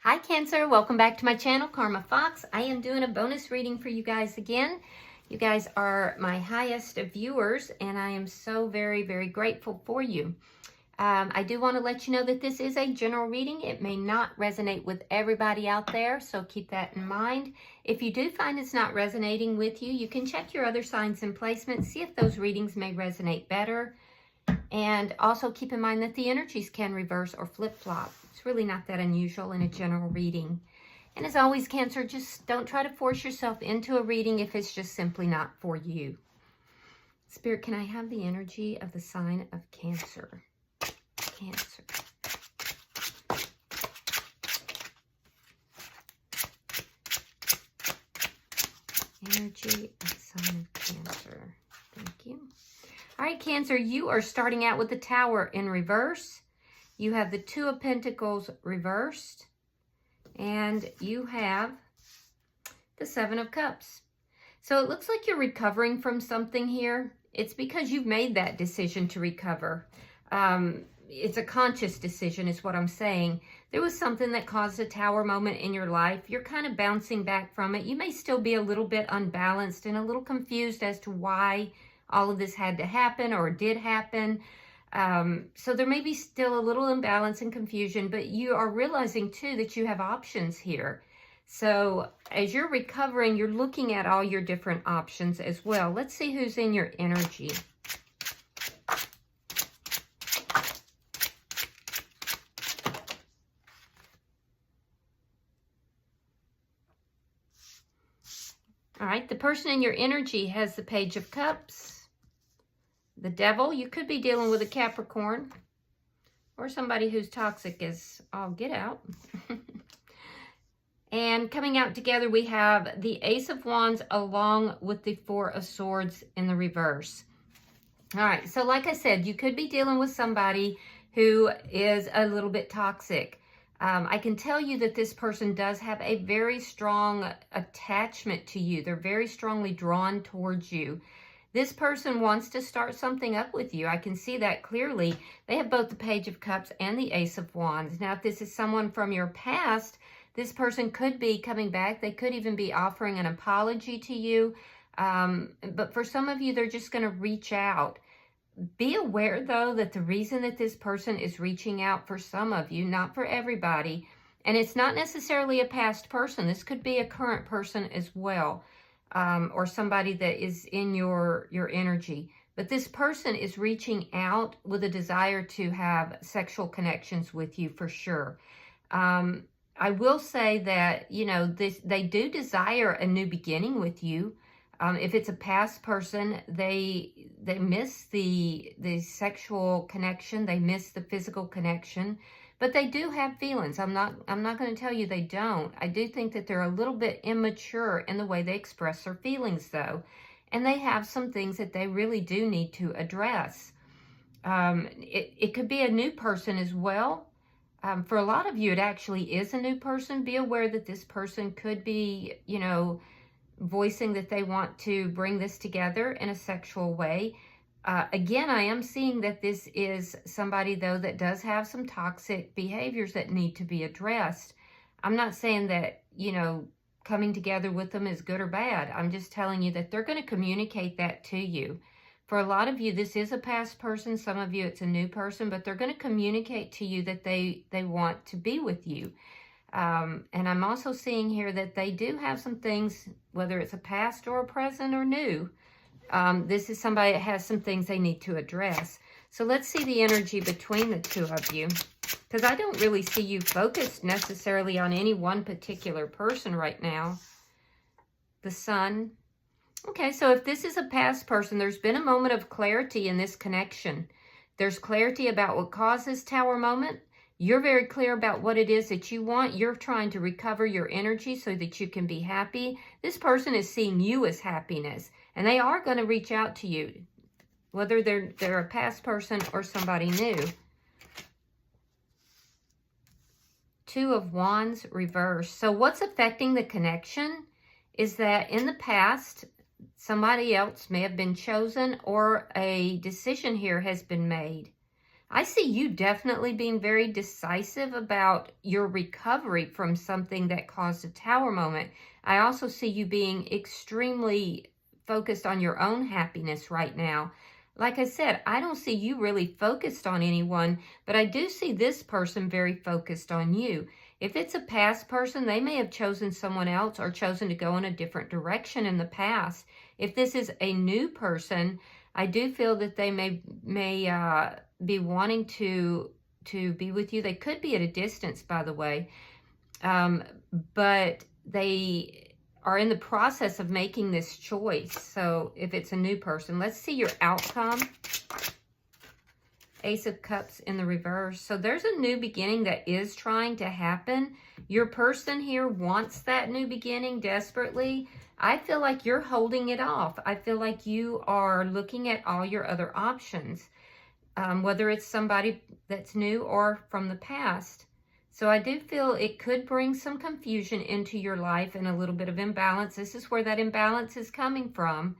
Hi Cancer, welcome back to my channel, Karma Fox. I am doing a bonus reading for you guys again. You guys are my highest viewers and I am so very, very grateful for you. I do want to let you know that this is a general reading. It may not resonate with everybody out there, so keep that in mind. If you do find it's not resonating with you, you can check your other signs and placements, see if those readings may resonate better. And also keep in mind that the energies can reverse or flip-flop. It's really not that unusual in a general reading. And as always, Cancer, just don't try to force yourself into a reading if it's just simply not for you. Spirit, can I have the energy of the sign of Cancer? Cancer. Energy of the sign of Cancer. Thank you. All right, Cancer, you are starting out with the Tower in reverse. You have the Two of Pentacles reversed. And you have the Seven of Cups. So it looks like you're recovering from something here. It's because you've made that decision to recover. It's a conscious decision is what I'm saying. There was something that caused a Tower moment in your life. You're kind of bouncing back from it. You may still be a little bit unbalanced and a little confused as to why all of this had to happen or did happen. So there may be still a little imbalance and confusion, but you are realizing too that you have options here. So as you're recovering, you're looking at all your different options as well. Let's see who's in your energy. All right, the person in your energy has the Page of Cups. The Devil. You could be dealing with a Capricorn or somebody who's toxic as all get out. And coming out together, we have the Ace of Wands along with the Four of Swords in the reverse. All right, so like I said, you could be dealing with somebody who is a little bit toxic. I can tell you that this person does have a very strong attachment to you. They're very strongly drawn towards you. This person wants to start something up with you. I can see that clearly. They have both the Page of Cups and the Ace of Wands. Now, if this is someone from your past, this person could be coming back. They could even be offering an apology to you. But for some of you, they're just going to reach out. Be aware, though, that the reason that this person is reaching out for some of you, not for everybody, and it's not necessarily a past person. This could be a current person as well. Or somebody that is in your energy. But this person is reaching out with a desire to have sexual connections with you for sure. I will say that, you know, they do desire a new beginning with you. If it's a past person, they miss the sexual connection. They miss the physical connection. But they do have feelings. I'm not going to tell you they don't. I do think that they're a little bit immature in the way they express their feelings, though. And they have some things that they really do need to address. It could be a new person as well. For a lot of you, it actually is a new person. Be aware that this person could be, you know, voicing that they want to bring this together in a sexual way. Again, I am seeing that this is somebody, though, that does have some toxic behaviors that need to be addressed. I'm not saying that, you know, coming together with them is good or bad. I'm just telling you that they're going to communicate that to you. For a lot of you, this is a past person. Some of you, it's a new person, but they're going to communicate to you that they want to be with you. And I'm also seeing here that they do have some things, whether it's a past or a present or new. This is somebody that has some things they need to address. So let's see the energy between the two of you. Because I don't really see you focused necessarily on any one particular person right now. The Sun. Okay, so if this is a past person, there's been a moment of clarity in this connection. There's clarity about what caused this Tower moment. You're very clear about what it is that you want. You're trying to recover your energy so that you can be happy. This person is seeing you as happiness. And they are going to reach out to you, whether they're a past person or somebody new. Two of Wands reversed. So what's affecting the connection is that in the past, somebody else may have been chosen or a decision here has been made. I see you definitely being very decisive about your recovery from something that caused a tower moment. I also see you being extremely focused on your own happiness right now. Like I said, I don't see you really focused on anyone, but I do see this person very focused on you. If it's a past person, they may have chosen someone else or chosen to go in a different direction in the past. If this is a new person, I do feel that they may be wanting to be with you. They could be at a distance, by the way, but they are in the process of making this choice. So if it's a new person, let's see your outcome. Ace of Cups in the reverse. So there's a new beginning that is trying to happen. Your person here wants that new beginning desperately. I feel like you're holding it off. I feel like you are looking at all your other options, whether it's somebody that's new or from the past. So I do feel it could bring some confusion into your life and a little bit of imbalance. This is where that imbalance is coming from.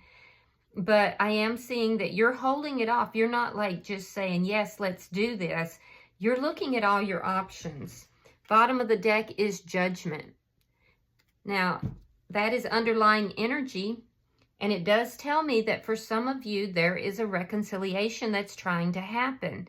But I am seeing that you're holding it off. You're not like just saying, yes, let's do this. You're looking at all your options. Bottom of the deck is Judgment. Now, that is underlying energy. And it does tell me that for some of you, there is a reconciliation that's trying to happen.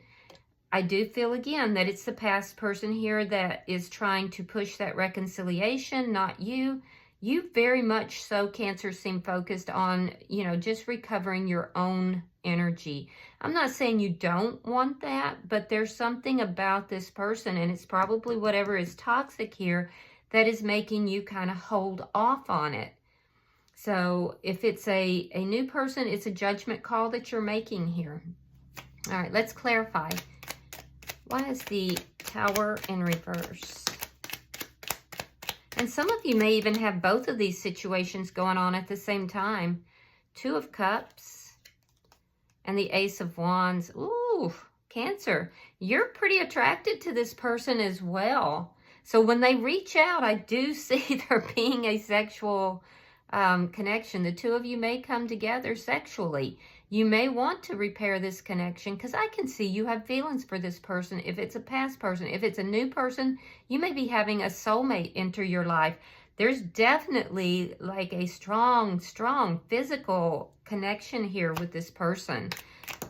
I do feel, again, that it's the past person here that is trying to push that reconciliation, not you. You very much so, Cancer, seem focused on, just recovering your own energy. I'm not saying you don't want that, but there's something about this person, and it's probably whatever is toxic here, that is making you kind of hold off on it. So if it's a new person, it's a judgment call that you're making here. All right, let's clarify. Why is the Tower in reverse? And some of you may even have both of these situations going on at the same time. Two of Cups and the Ace of Wands. Ooh, Cancer, you're pretty attracted to this person as well. So when they reach out, I do see there being a sexual connection. The two of you may come together sexually. You may want to repair this connection because I can see you have feelings for this person if it's a past person. If it's a new person, you may be having a soulmate enter your life. There's definitely like a strong physical connection here with this person.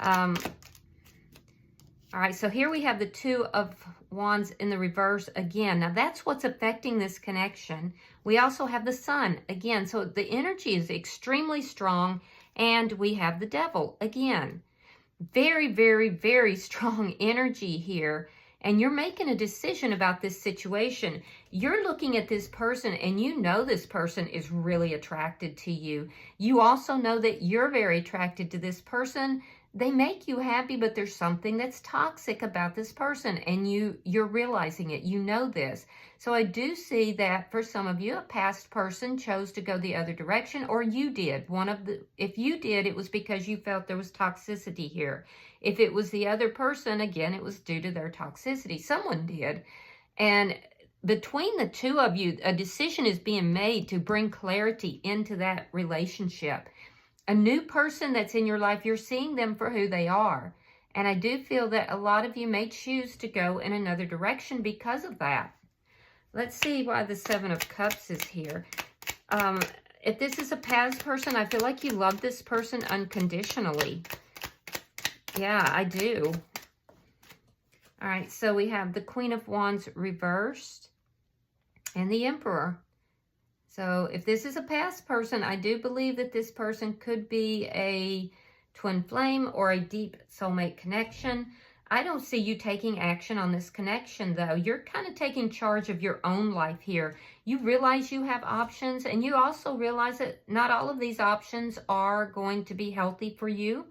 All right, so here we have the Two of Wands in the reverse again. Now that's what's affecting this connection. We also have the Sun again. So the energy is extremely strong. And we have the Devil again. Very, very, very strong energy here. And you're making a decision about this situation. You're looking at this person and you know this person is really attracted to you. You also know that you're very attracted to this person. They make you happy, but there's something that's toxic about this person and you're realizing it. You know this. So I do see that for some of you, a past person chose to go the other direction, or you did. If you did, it was because you felt there was toxicity here. If it was the other person, again, it was due to their toxicity. Someone did. And between the two of you, a decision is being made to bring clarity into that relationship. A new person that's in your life, you're seeing them for who they are. And I do feel that a lot of you may choose to go in another direction because of that. Let's see why the Seven of Cups is here. If this is a past person, I feel like you love this person unconditionally. Yeah, I do. All right, so we have the Queen of Wands reversed and the Emperor. So if this is a past person, I do believe that this person could be a twin flame or a deep soulmate connection. I don't see you taking action on this connection, though. You're kind of taking charge of your own life here. You realize you have options, and you also realize that not all of these options are going to be healthy for you,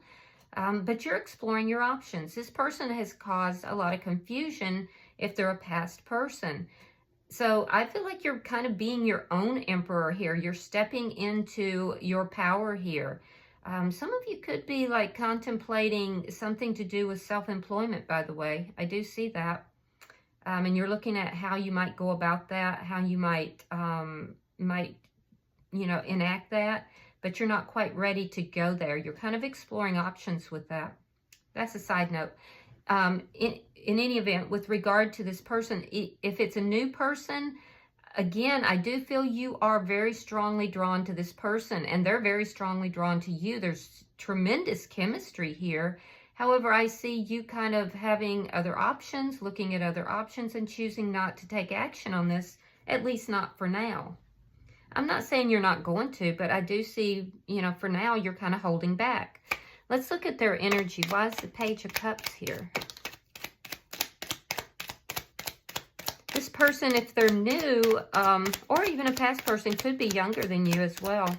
but you're exploring your options. This person has caused a lot of confusion if they're a past person. So I feel like you're kind of being your own emperor here. You're stepping into your power here. Some of you could be like contemplating something to do with self-employment, by the way. I do see that. And you're looking at how you might go about that, how you might enact that, but you're not quite ready to go there. You're kind of exploring options with that. That's a side note. in any event, with regard to this person, if it's a new person, again, I do feel you are very strongly drawn to this person, and they're very strongly drawn to you. There's tremendous chemistry here. However, I see you kind of having other options, looking at other options, and choosing not to take action on this, at least not for now. I'm not saying you're not going to, but I do see, you know, for now, you're kind of holding back. Let's look at their energy. Why is the Page of Cups here? This person, if they're new, or even a past person, could be younger than you as well.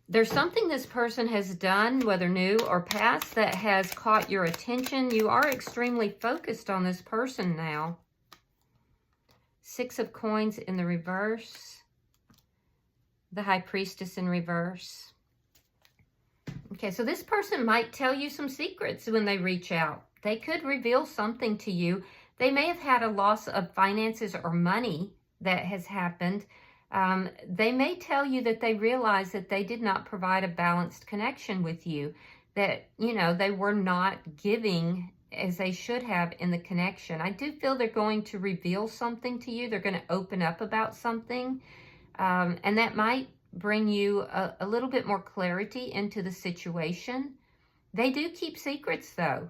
There's something this person has done, whether new or past, that has caught your attention. You are extremely focused on this person now. Six of Coins in the reverse. The High Priestess in reverse. Okay, so this person might tell you some secrets when they reach out. They could reveal something to you. They may have had a loss of finances or money that has happened. They may tell you that they realize that they did not provide a balanced connection with you, that, you know, they were not giving as they should have in the connection. I do feel they're going to reveal something to you. They're going to open up about something, and that might bring you a little bit more clarity into the situation. They do keep secrets, though,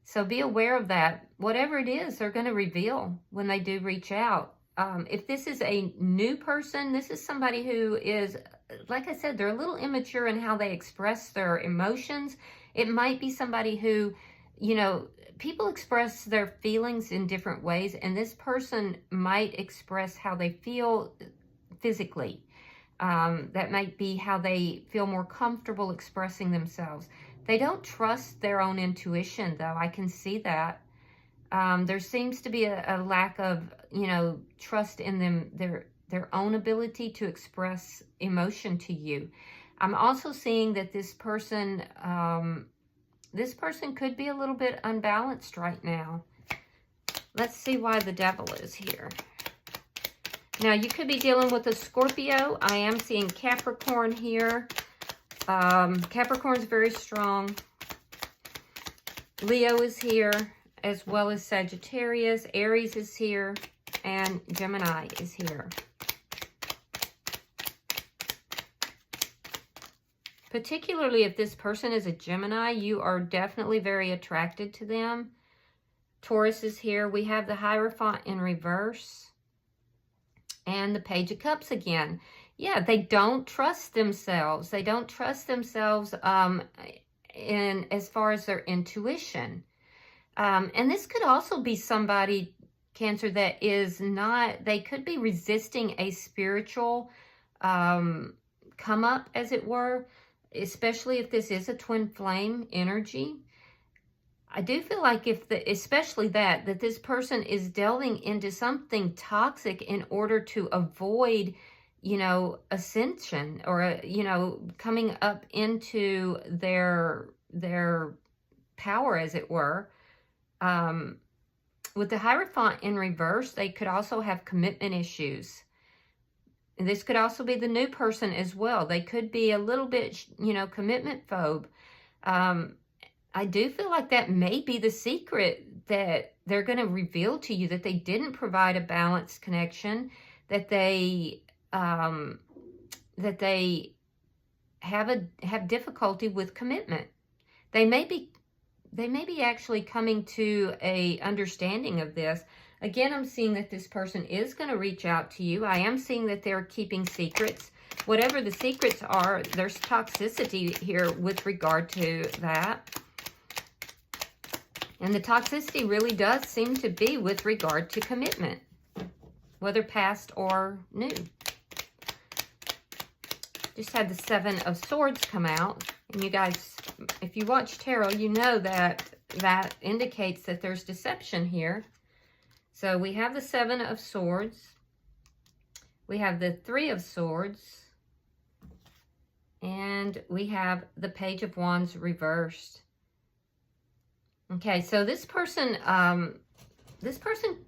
so be aware of that. Whatever it is, they're going to reveal when they do reach out. If this is a new person, this is somebody who is, like I said, they're a little immature in how they express their emotions. It might be somebody who, you know, people express their feelings in different ways, and this person might express how they feel physically. That might be how they feel more comfortable expressing themselves. They don't trust their own intuition, though. I can see that. There seems to be a lack of, you know, trust in them, their own ability to express emotion to you. I'm also seeing that this person could be a little bit unbalanced right now. Let's see why the Devil is here. Now, you could be dealing with a Scorpio. I am seeing Capricorn here. Capricorn is very strong. Leo is here, as well as Sagittarius. Aries is here, and Gemini is here. Particularly if this person is a Gemini, you are definitely very attracted to them. Taurus is here. We have the Hierophant in reverse. And the Page of Cups again. Yeah, they don't trust themselves. They don't trust themselves in as far as their intuition. And this could also be somebody, Cancer, that is not, they could be resisting a spiritual come up, as it were, especially if this is a twin flame energy. I do feel like especially that this person is delving into something toxic in order to avoid, you know, ascension, or, you know, coming up into their power, as it were. With the Hierophant in reverse, they could also have commitment issues. And this could also be the new person as well. They could be a little bit, you know, commitment phobe. I do feel like that may be the secret that they're going to reveal to you, that they didn't provide a balanced connection, that they have difficulty with commitment. They may be actually coming to a understanding of this. Again, I'm seeing that this person is going to reach out to you. I am seeing that they're keeping secrets. Whatever the secrets are, there's toxicity here with regard to that. And the toxicity really does seem to be with regard to commitment, whether past or new. Just had the Seven of Swords come out. And you guys, if you watch tarot, you know that that indicates that there's deception here. So we have the Seven of Swords. We have the Three of Swords. And we have the Page of Wands reversed. Okay, so this person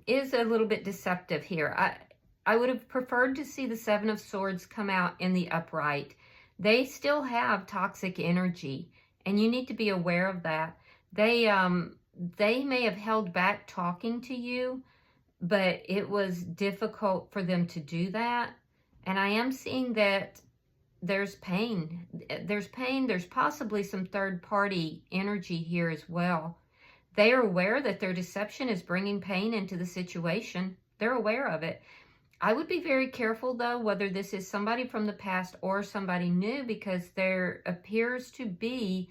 is a little bit deceptive here. I would have preferred to see the Seven of Swords come out in the upright. They still have toxic energy, and you need to be aware of that. They may have held back talking to you, but it was difficult for them to do that. And I am seeing that there's pain. There's pain. There's possibly some third-party energy here as well. They are aware that their deception is bringing pain into the situation. They're aware of it. I would be very careful, though, whether this is somebody from the past or somebody new, because there appears to be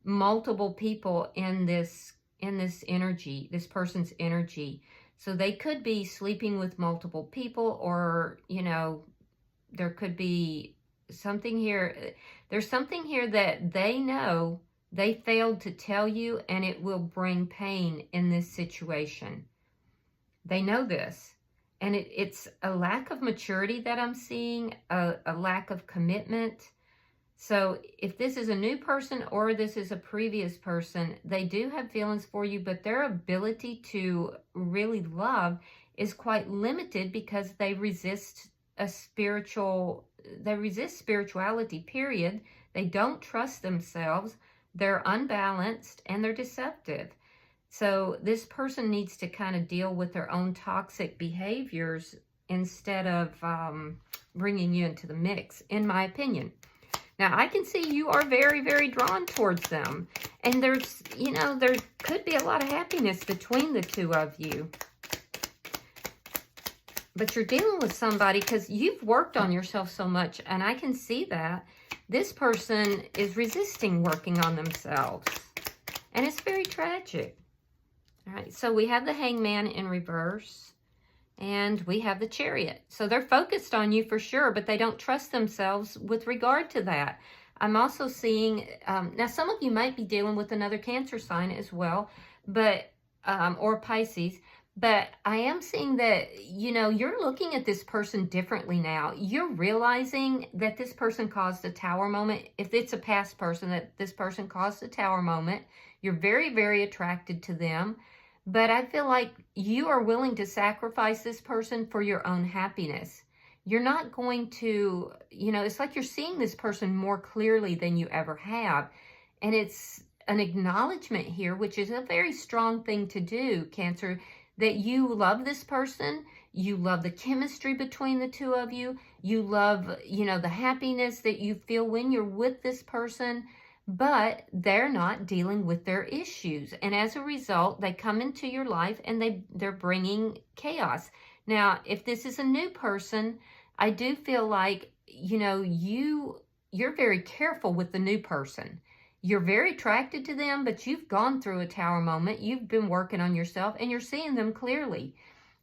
multiple people in this energy, this person's energy. So they could be sleeping with multiple people, or, you know, there could be something here. There's something here that they know they failed to tell you, and it will bring pain in this situation. They know this. And it's a lack of maturity that I'm seeing, a lack of commitment. So if this is a new person or this is a previous person, they do have feelings for you, but their ability to really love is quite limited because they resist spirituality, period. They don't trust themselves. They're unbalanced and they're deceptive. So this person needs to kind of deal with their own toxic behaviors instead of bringing you into the mix, in my opinion. Now, I can see you are very, very drawn towards them. And there's, you know, there could be a lot of happiness between the two of you. But you're dealing with somebody because you've worked on yourself so much, and I can see that. This person is resisting working on themselves. And it's very tragic. All right, so we have the Hangman in reverse, and we have the Chariot. So they're focused on you for sure, but they don't trust themselves with regard to that. I'm also seeing, now some of you might be dealing with another Cancer sign as well, but or Pisces, but I am seeing that, you know, you're looking at this person differently now. You're realizing that this person caused a Tower moment. If it's a past person, that this person caused a Tower moment. You're very, very attracted to them. But I feel like you are willing to sacrifice this person for your own happiness. You're not going to, you know, it's like you're seeing this person more clearly than you ever have. And it's an acknowledgement here, which is a very strong thing to do, Cancer, that you love this person. You love the chemistry between the two of you. You love, you know, the happiness that you feel when you're with this person. But they're not dealing with their issues. And as a result, they come into your life and they're bringing chaos. Now, if this is a new person, I do feel like, you know, you're very careful with the new person. You're very attracted to them, but you've gone through a Tower moment. You've been working on yourself and you're seeing them clearly.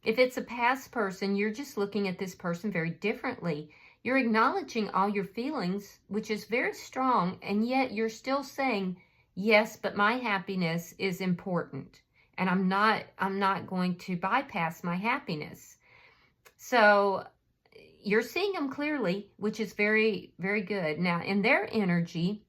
If it's a past person, you're just looking at this person very differently. You're acknowledging all your feelings, which is very strong, and yet you're still saying, yes, but my happiness is important, and I'm not going to bypass my happiness. So you're seeing them clearly, which is very, very good. Now, in their energy,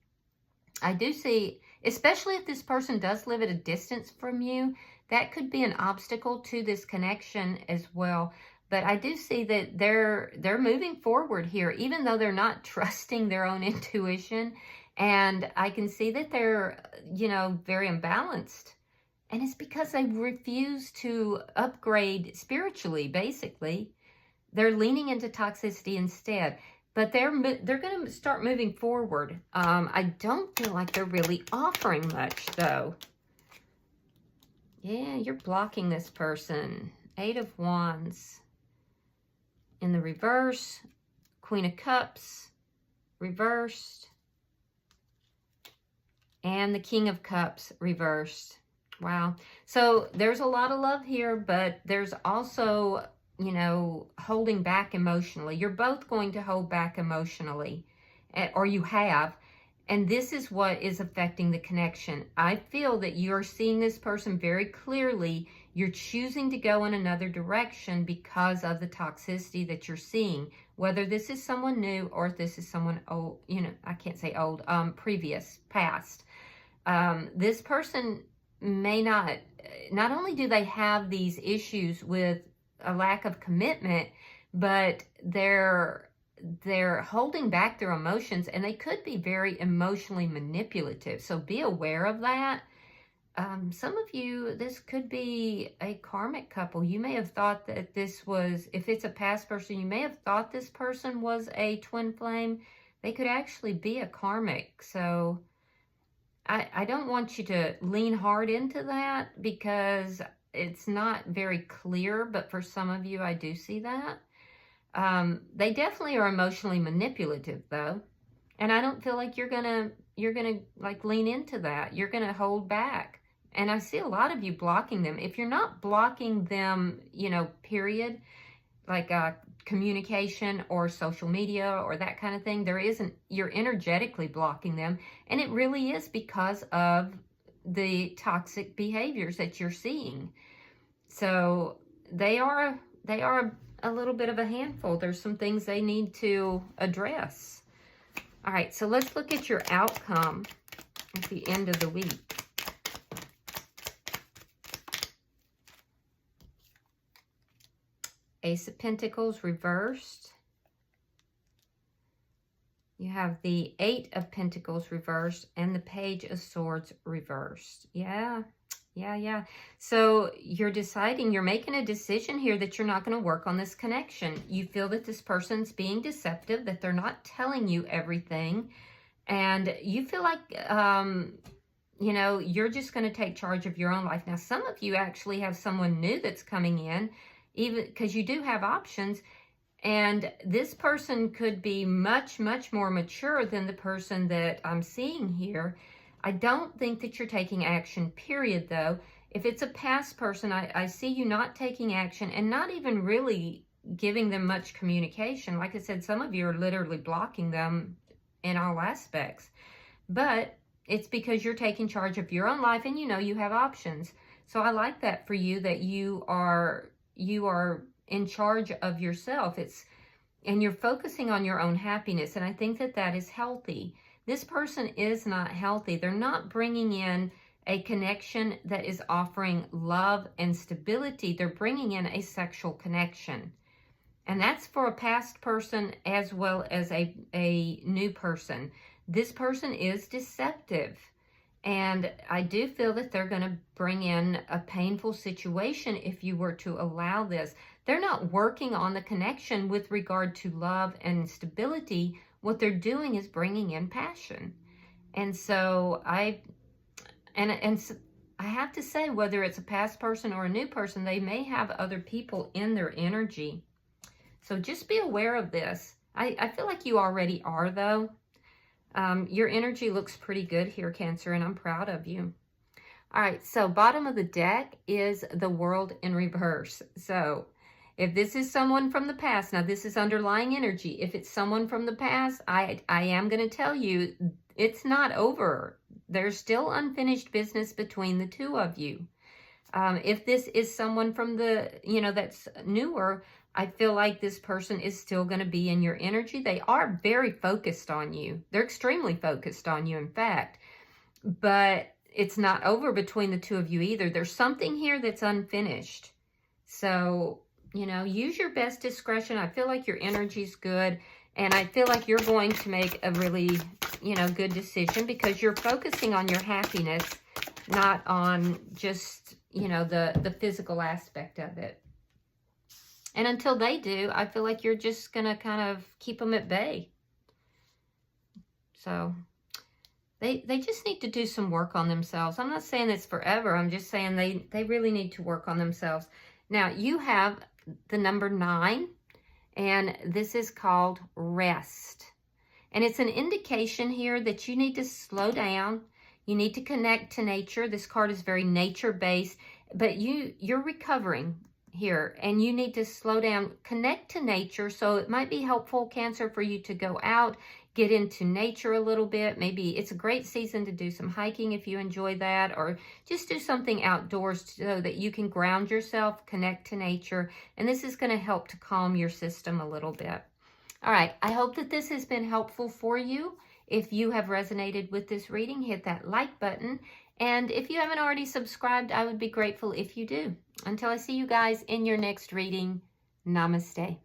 I do see, especially if this person does live at a distance from you, that could be an obstacle to this connection as well. But I do see that they're moving forward here, even though they're not trusting their own intuition. And I can see that they're, you know, very imbalanced. And it's because they refuse to upgrade spiritually, basically. They're leaning into toxicity instead. But they're going to start moving forward. I don't feel like they're really offering much, though. Yeah, you're blocking this person. 8 of Wands. In the reverse, Queen of Cups, reversed, and the King of Cups, reversed. Wow. So there's a lot of love here, but there's also, you know, holding back emotionally. You're both going to hold back emotionally, or you have, and this is what is affecting the connection. I feel that you're seeing this person very clearly. You're choosing to go in another direction because of the toxicity that you're seeing. Whether this is someone new or if this is someone old, you know, I can't say old, previous, past. This person may not only do they have these issues with a lack of commitment, but they're holding back their emotions, and they could be very emotionally manipulative. So be aware of that. some of you, this could be a karmic couple. You may have thought that this was, if it's a past person, you may have thought this person was a twin flame. They could actually be a karmic. So I don't want you to lean hard into that because it's not very clear, but for some of you, I do see that. They definitely are emotionally manipulative though. And I don't feel like you're gonna like lean into that. You're gonna hold back. And I see a lot of you blocking them. If you're not blocking them, you know, period, like communication or social media or that kind of thing, you're energetically blocking them. And it really is because of the toxic behaviors that you're seeing. So they are a little bit of a handful. There's some things they need to address. All right, so let's look at your outcome at the end of the week. Ace of Pentacles reversed. You have the Eight of Pentacles reversed and the Page of Swords reversed. Yeah. So you're deciding, you're making a decision here that you're not going to work on this connection. You feel that this person's being deceptive, that they're not telling you everything. And you feel like, you know, you're just going to take charge of your own life. Now, some of you actually have someone new that's coming in, even because you do have options. And this person could be much, much more mature than the person that I'm seeing here. I don't think that you're taking action, period, though. If it's a past person, I see you not taking action and not even really giving them much communication. Like I said, some of you are literally blocking them in all aspects. But it's because you're taking charge of your own life and you know you have options. So I like that for you, that you are in charge of yourself. And you're focusing on your own happiness. And I think that that is healthy. This person is not healthy. They're not bringing in a connection that is offering love and stability. They're bringing in a sexual connection. And that's for a past person as well as a new person. This person is deceptive. And I do feel that they're going to bring in a painful situation if you were to allow this. They're not working on the connection with regard to love and stability. What they're doing is bringing in passion. And so I have to say, whether it's a past person or a new person, they may have other people in their energy. So just be aware of this. I feel like you already are, though. Your energy looks pretty good here, Cancer, and I'm proud of you. All right, so bottom of the deck is the World in reverse. So if this is someone from the past, now this is underlying energy. If it's someone from the past, I am going to tell you it's not over. There's still unfinished business between the two of you. If this is someone from the, you know, that's newer, I feel like this person is still going to be in your energy. They are very focused on you. They're extremely focused on you, in fact. But it's not over between the two of you either. There's something here that's unfinished. So, you know, use your best discretion. I feel like your energy's good. And I feel like you're going to make a really, you know, good decision because you're focusing on your happiness, not on just, you know, the physical aspect of it. And until they do, I feel like you're just going to kind of keep them at bay. So they just need to do some work on themselves. I'm not saying it's forever. I'm just saying they really need to work on themselves. Now, you have the number 9, and this is called rest. And it's an indication here that you need to slow down. You need to connect to nature. This card is very nature-based, but you're recovering here, and you need to slow down, connect to nature. So it might be helpful, Cancer, for you to go out, get into nature a little bit. Maybe it's a great season to do some hiking if you enjoy that, or just do something outdoors so that you can ground yourself, connect to nature. And this is going to help to calm your system a little bit. All right, I hope that this has been helpful for you. If you have resonated with this reading, hit that like button. And if you haven't already subscribed, I would be grateful if you do. Until I see you guys in your next reading, namaste.